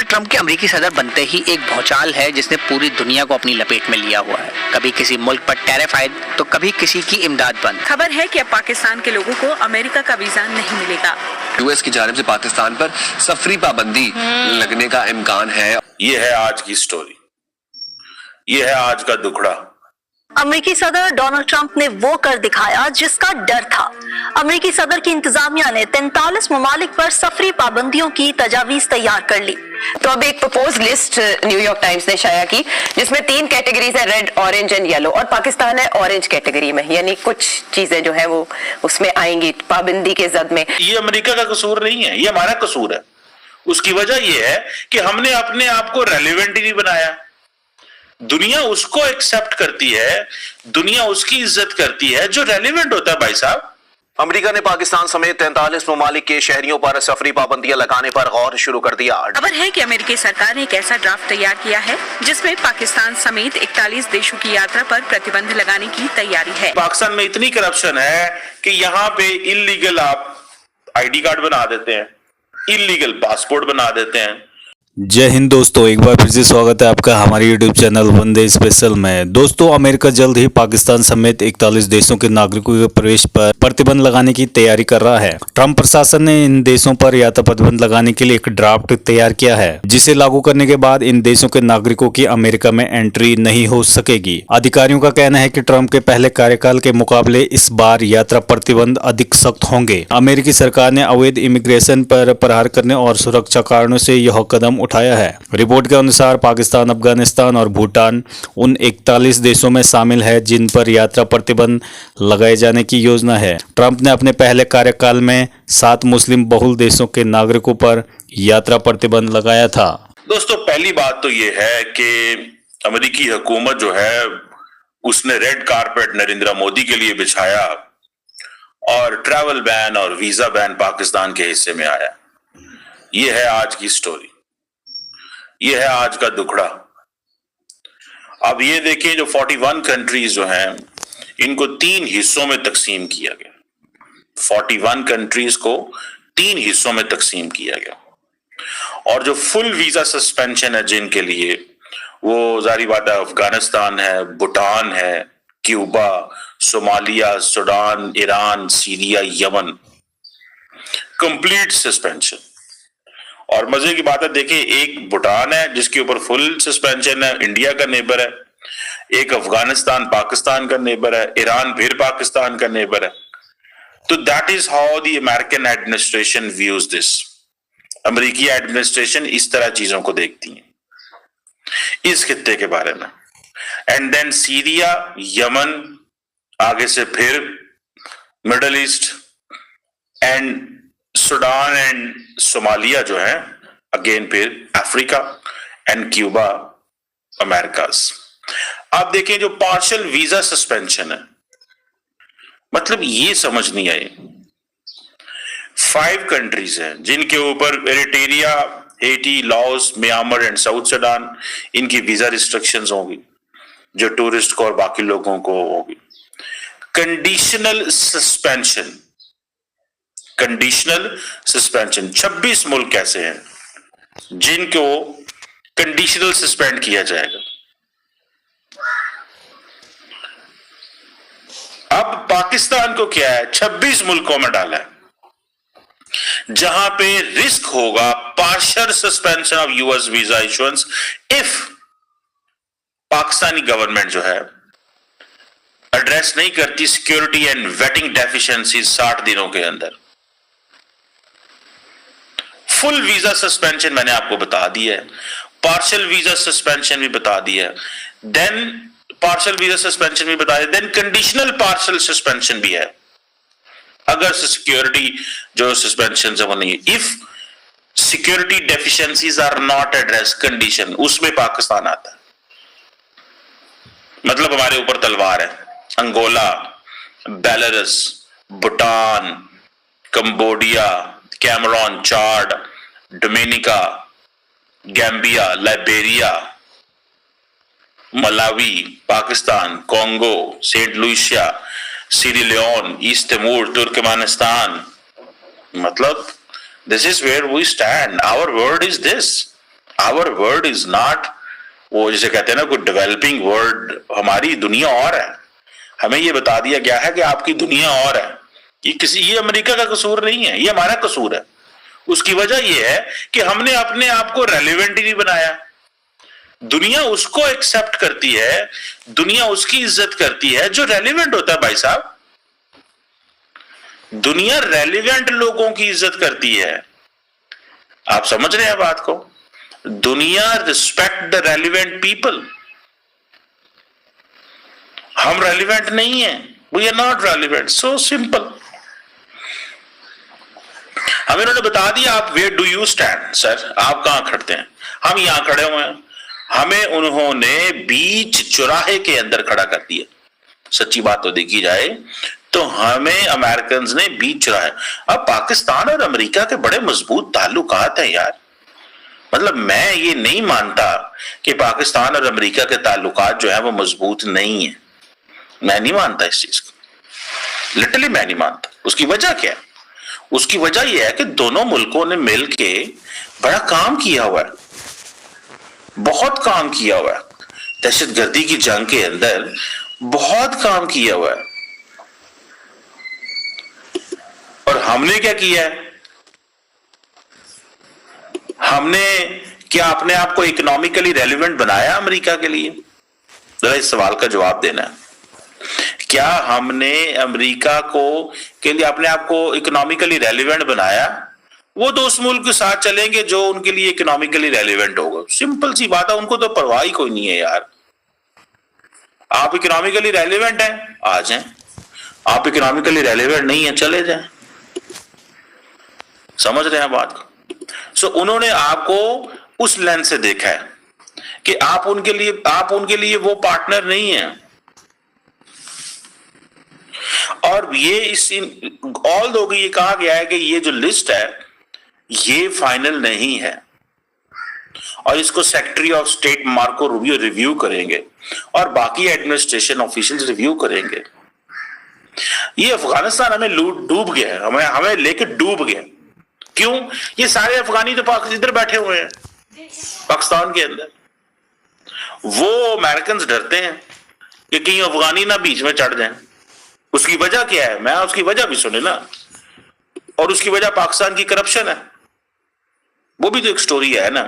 Donald Trump کے امریکی صدر بنتے ہی ایک بھونچال ہے جس نے پوری دنیا کو اپنی لپیٹ میں لیا ہوا ہے. کبھی کسی ملک پر ٹیرف عائد تو کبھی کسی کی امداد بند. خبر ہے کہ اب پاکستان کے لوگوں کو امریکہ کا ویزا نہیں ملے گا. یو ایس کی جانب سے پاکستان پر سفری پابندی لگنے کا امکان ہے. یہ ہے آج کی سٹوری، یہ ہے آج کا دکھڑا. امریکی صدر ڈونلڈ ٹرمپ نے وہ کر دکھایا جس کا ڈر تھا. امریکی صدر کی انتظامیہ نے 43 ممالک پر سفری پابندیوں کی تجاویز تیار کر لی. تو اب ایک propose list New York Times نے شائع کی جس میں 3 کیٹیگریز ہیں، ریڈ، اورنج اینڈ یلو، اور پاکستان ہے اورنج کیٹیگری میں، یعنی کچھ چیزیں جو ہیں وہ اس میں آئیں گی پابندی کے زد میں. یہ امریکہ کا قصور نہیں ہے، یہ ہمارا قصور ہے. اس کی وجہ یہ ہے کہ ہم نے اپنے آپ کو ریلیونٹ ہی نہیں بنایا. دنیا اس کو ایکسپٹ کرتی ہے، دنیا اس کی عزت کرتی ہے جو ریلیونٹ ہوتا ہے. بھائی صاحب، امریکہ نے پاکستان سمیت 43 ممالک کے شہریوں پر سفری پابندیاں لگانے پر غور شروع کر دیا. خبر ہے کہ امریکی سرکار نے ایک ایسا ڈرافٹ تیار کیا ہے جس میں پاکستان سمیت 41 دیشوں کی یاترا پر پرتیبندھ لگانے کی تیاری ہے. پاکستان میں اتنی کرپشن ہے کہ یہاں پہ انلیگل آپ آئی ڈی کارڈ بنا دیتے ہیں، انلیگل پاسپورٹ بنا دیتے ہیں. جے ہند دوستو، ایک بار پھر سے سواگت ہے آپ کا ہمارے YouTube channel one day special میں. دوستو، امریکہ جلد ہی پاکستان سمیت 41 دیشوں کے ناگرکوں کے پرویش پر پرتیبندھ لگانے کی تیاری کر رہا ہے. ٹرمپ پرشاسن نے ان دیشوں پر یاترا پرتیبندھ لگانے کے لیے ایک ڈرافٹ تیار کیا ہے جسے لاگو کرنے کے بعد ان دیشوں کے ناگرکوں کی امریکہ میں انٹری نہیں ہو سکے گی. ادھیکاریوں کا کہنا ہے کہ ٹرمپ کے پہلے کاریہ کے مقابلے اس بار یاترا پرتیبندھ ادھک سخت ہوں گے. امریکی سرکار نے اویدھ امیگریشن پر پرہار کرنے اور سرکشا کارنوں سے یہ قدم اٹھایا ہے. رپورٹ کے انوسار پاکستان، افغانستان اور بھوٹان ان 41 دیشوں میں شامل ہے جن پر یاترا پرتیبندھ لگائے جانے کی یوجنا ہے. ٹرمپ نے اپنے پہلے کاریہ کال میں 7 مسلم بہل دیشوں کے ناگرکوں پر یاترا پرتیبندھ لگایا تھا. دوستو، پہلی بات تو یہ ہے کہ امریکی حکومت جو ہے اس نے ریڈ کارپیٹ نریندر مودی کے لیے بچھایا اور ٹریول بین اور ویزا بین پاکستان کے حصے میں آیا. یہ ہے آج کی سٹوری، یہ ہے آج کا دکھڑا. اب یہ دیکھیں، جو 41 کنٹریز جو ہیں ان کو 3 حصوں میں تقسیم کیا گیا. 41 کنٹریز کو 3 حصوں میں تقسیم کیا گیا، اور جو فل ویزا سسپینشن ہے جن کے لیے، وہ ظاہری بات ہے افغانستان ہے، بھوٹان ہے، Cuba, Somalia, Sudan, Iran, Syria, Yemen, complete suspension. اور مزے کی بات ہے، دیکھیں، ایک بھوٹان ہے جس کے اوپر فل سسپینشن ہے، انڈیا کا نیبر ہے. ایک افغانستان پاکستان کا نیبر ہے، ایران پھر پاکستان کا نیبر ہے. تو that is how the American administration views this. امریکی ایڈمنسٹریشن اس طرح چیزوں کو دیکھتی ہیں اس خطے کے بارے میں. اینڈ دین سیریا، یمن، آگے سے پھر Middle East, and Sudan and صومالیہ جو ہے اگین پھر افریقہ، اینڈ کیوبا، امریکاز. آپ دیکھیں، جو پارشل ویزا سسپینشن ہے، مطلب یہ سمجھ نہیں آئے. 5 کنٹریز ہیں جن کے اوپر Eritrea, Haiti, Laos, Myanmar and South Sudan, ان کی ویزا ریسٹرکشنز ہوں گی جو ٹورسٹ کو اور باقی لوگوں کو ہوگی. کنڈیشنل سسپینشن، کنڈیشنل سسپینشن 26 ملک ایسے ہیں جن کو کنڈیشنل سسپینڈ کیا جائے گا. اب پاکستان کو کیا ہے، 26 ملکوں میں ڈالا ہے جہاں پہ رسک ہوگا partial suspension of U S visa issuance if Pakistani government جو ہے ایڈریس نہیں کرتی سیکورٹی اینڈ ویٹنگ ڈیفیشنسی 60 دنوں کے اندر. فل ویزا سسپینشن میں نے آپ کو بتا دی ہے، پارشل ویزا سسپینشن بھی بتا دی ہے، دین پارشل ویزا سسپینشن بھی بتا دیا، دین کنڈیشنل پارشل سسپینشن بھی ہے اگر سیکورٹی جو سسپینشن ہے وہ نہیں ہے. If security deficiencies are not address condition, اس میں پاکستان آتا ہے. مطلب ہمارے اوپر تلوار ہے. Angola, Belarus, Bhutan, Cambodia, Cameroon, Chad, Dominica, Gambia, Liberia, Malawi, Pakistan, Congo, Saint Lucia, Sierra Leone, East Timor, Turkmenistan. مطلب this is where we stand. Our word is this. Our world is not वो जैसे कहते हैं ना कोई डेवलपिंग वर्ल्ड, हमारी दुनिया और है। हमें ये बता दिया गया है कि आपकी दुनिया और है। ये अमेरिका का कसूर नहीं है, ये हमारा कसूर है। उसकी वजह यह है कि हमने अपने आप को रेलिवेंट ही नहीं बनाया। दुनिया उसको एक्सेप्ट करती है, दुनिया उसकी इज्जत करती है जो रेलिवेंट होता है। भाई साहब, दुनिया रेलिवेंट लोगों की इज्जत करती है। आप समझ रहे हैं बात को? दुनिया रिस्पेक्ट द रेलिवेंट पीपल। हम रेलिवेंट नहीं है, we are not relevant, so simple. हमें उन्होंने बता दिया आप where do you stand, sir आप कहां खड़ते हैं, हम यहां खड़े हुए हैं। हमें उन्होंने बीच चौराहे के अंदर खड़ा कर दिया। सच्ची बात तो देखी जाए तो हमें अमेरिकन ने बीच चौराहे। अब पाकिस्तान और अमेरिका के बड़े मजबूत ताल्लुकात हैं यार। मतलब मैं ये नहीं मानता कि पाकिस्तान और अमेरिका के ताल्लुकात जो है वो मजबूत नहीं है। मैं नहीं मानता इस चीज को, लिटरली मैं नहीं मानता। उसकी वजह क्या है? उसकी वजह यह है कि दोनों मुल्कों ने मिलके बड़ा काम किया हुआ है, बहुत काम किया हुआ है। दहशतगर्दी की जंग के अंदर बहुत काम किया हुआ है। और हमने क्या किया है? हमने क्या अपने आप को इकोनॉमिकली रेलिवेंट बनाया अमेरिका के लिए? जरा इस सवाल का जवाब देना है। क्या हमने अमेरिका को के लिए अपने आप को इकोनॉमिकली रेलिवेंट बनाया? वो तो उस मुल्क के साथ चलेंगे जो उनके लिए इकोनॉमिकली रेलिवेंट होगा। सिंपल सी बात है, उनको तो परवाह ही कोई नहीं है यार। आप इकोनॉमिकली रेलिवेंट हैं, आ जाएं। आप इकोनॉमिकली रेलिवेंट नहीं है, चले जाएं। समझ रहे हैं बात को? सो उन्होंने आपको उस लेंस से देखा है कि आप उनके लिए वो पार्टनर नहीं है। और ये ऑल दो ये कहा गया है कि ये जो लिस्ट है ये फाइनल नहीं है और इसको secretary of state Marco Rubio review करेंगे और बाकी एडमिनिस्ट्रेशन ऑफिशियल्स रिव्यू करेंगे। ये अफगानिस्तान हमें डूब गया है, हमें लेके डूब गया। क्यों? ये सारे अफगानी तो इधर बैठे हुए हैं पाकिस्तान के अंदर। वो अमेरिकन डरते हैं कि कहीं अफगानी ना बीच में चढ़ जाएं। उसकी वजह क्या है? मैं उसकी वजह भी सुने ना। और उसकी वजह पाकिस्तान की करप्शन है। वो भी तो एक स्टोरी है ना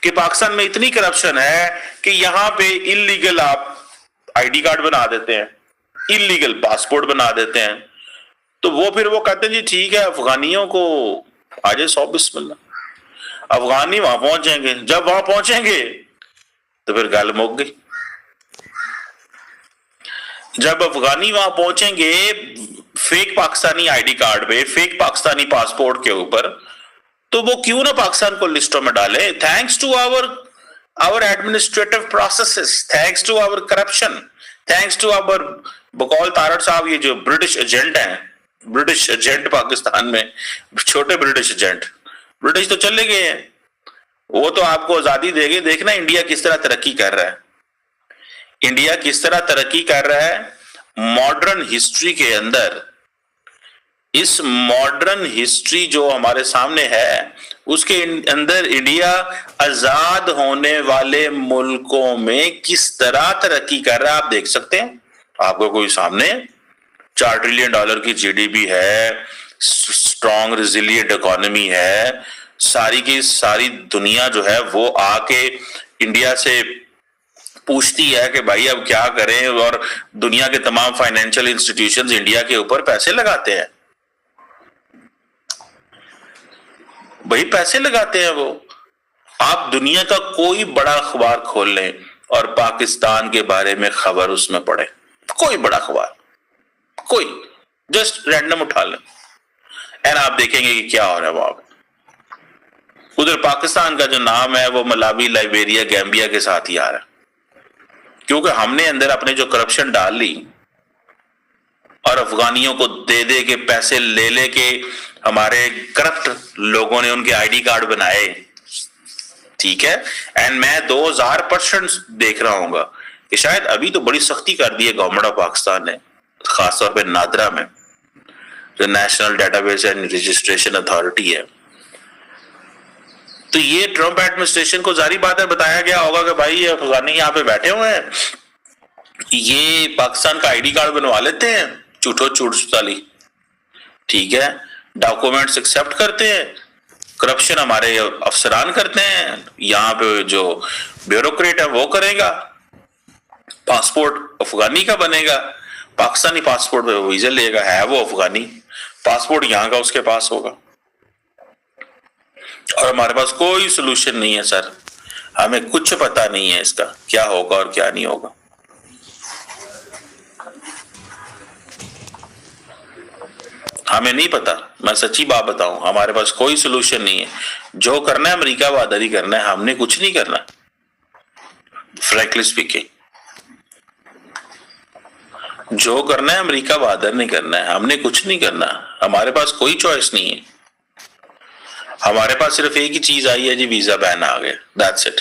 कि पाकिस्तान में इतनी करप्शन है कि यहां पे इलीगल आप आईडी कार्ड बना देते हैं, इलीगल पासपोर्ट बना देते हैं। तो वो फिर वो कहते हैं जी ठीक है अफगानियों को आ जाए 100 बिस्मिल्लाह। अफगानी वहां पहुंचेंगे, जब वहां पहुंचेंगे तो फिर गल मुक गई। जब अफगानी वहां पहुंचेंगे फेक पाकिस्तानी आईडी कार्ड पे, फेक पाकिस्तानी पासपोर्ट के ऊपर, तो वो क्यों ना पाकिस्तान को लिस्टों में डाले? Thanks to our administrative processes, thanks to our corruption, thanks to our बकौल तारड़ साहब, ये जो ब्रिटिश एजेंट हैं, ब्रिटिश एजेंट पाकिस्तान में, छोटे ब्रिटिश एजेंट, ब्रिटिश तो चले गए हैं। वो तो आपको आजादी देंगे। देखना इंडिया किस तरह तरक्की कर रहा है। इंडिया किस तरह तरक्की कर रहा है मॉडर्न हिस्ट्री के अंदर। इस मॉडर्न हिस्ट्री जो हमारे सामने है उसके अंदर इंडिया आजाद होने वाले मुल्कों में किस तरह तरक्की कर रहा है आप देख सकते हैं। आपको कोई सामने $4 ट्रिलियन की जीडीपी है, स्ट्रॉन्ग रिजिलियंट इकोनॉमी है। सारी की सारी दुनिया जो है वो आके इंडिया से पूछती है कि भाई अब क्या करें, और दुनिया के तमाम फाइनेंशियल इंस्टीट्यूशंस इंडिया के ऊपर पैसे लगाते हैं। भाई पैसे लगाते हैं वो। आप दुनिया का कोई बड़ा अखबार खोल लें और पाकिस्तान के बारे में खबर उसमें पढ़े, कोई बड़ा अखबार, कोई जस्ट रैंडम उठा लें एंड आप देखेंगे कि क्या हो रहा है वहां पे। उधर पाकिस्तान का जो नाम है वो मलावी, लाइबेरिया, गैम्बिया के साथ ही आ रहा है, क्योंकि हमने अंदर अपने जो करप्शन डाल ली और अफगानियों को दे दे के पैसे ले ले के हमारे करप्ट लोगों ने उनके आईडी कार्ड बनाए। ठीक है, एंड मैं 2000% देख रहा हूँ कि शायद अभी तो बड़ी सख्ती कर दी है गवर्नमेंट ऑफ पाकिस्तान ने, खासतौर पे नादरा में जो national database and registration authority है। तो ये ट्रम्प एडमिनिस्ट्रेशन को जारी बात है बताया गया होगा कि भाई ये अफगानी यहाँ पे बैठे हुए हैं, ये पाकिस्तान का आईडी कार्ड बनवा लेते हैं झूठ साली, ठीक है, डॉक्यूमेंट्स एक्सेप्ट करते हैं, करप्शन हमारे अफसरान करते हैं, यहाँ पे जो ब्यूरोक्रेट है वो करेगा, पासपोर्ट अफगानी का बनेगा, पाकिस्तानी पासपोर्ट पे वीजा लेगा, है वो अफगानी, पासपोर्ट यहाँ का उसके पास होगा, और हमारे पास कोई सोल्यूशन नहीं है सर, हमें कुछ पता नहीं है इसका क्या होगा और क्या नहीं होगा। हमें नहीं पता, मैं सच्ची बात बताऊं, हमारे पास कोई सोल्यूशन नहीं है। जो करना है अमेरिका वादर ही करना है, हमने कुछ नहीं करना, फ्रैंकली स्पीकिंग। जो करना है अमेरिका वादर नहीं करना है, हमने कुछ नहीं करना, हमारे पास कोई चॉइस नहीं है। हमारे पास सिर्फ एक ही चीज आई है जी, वीजा बैन आ गया, दैट्स इट।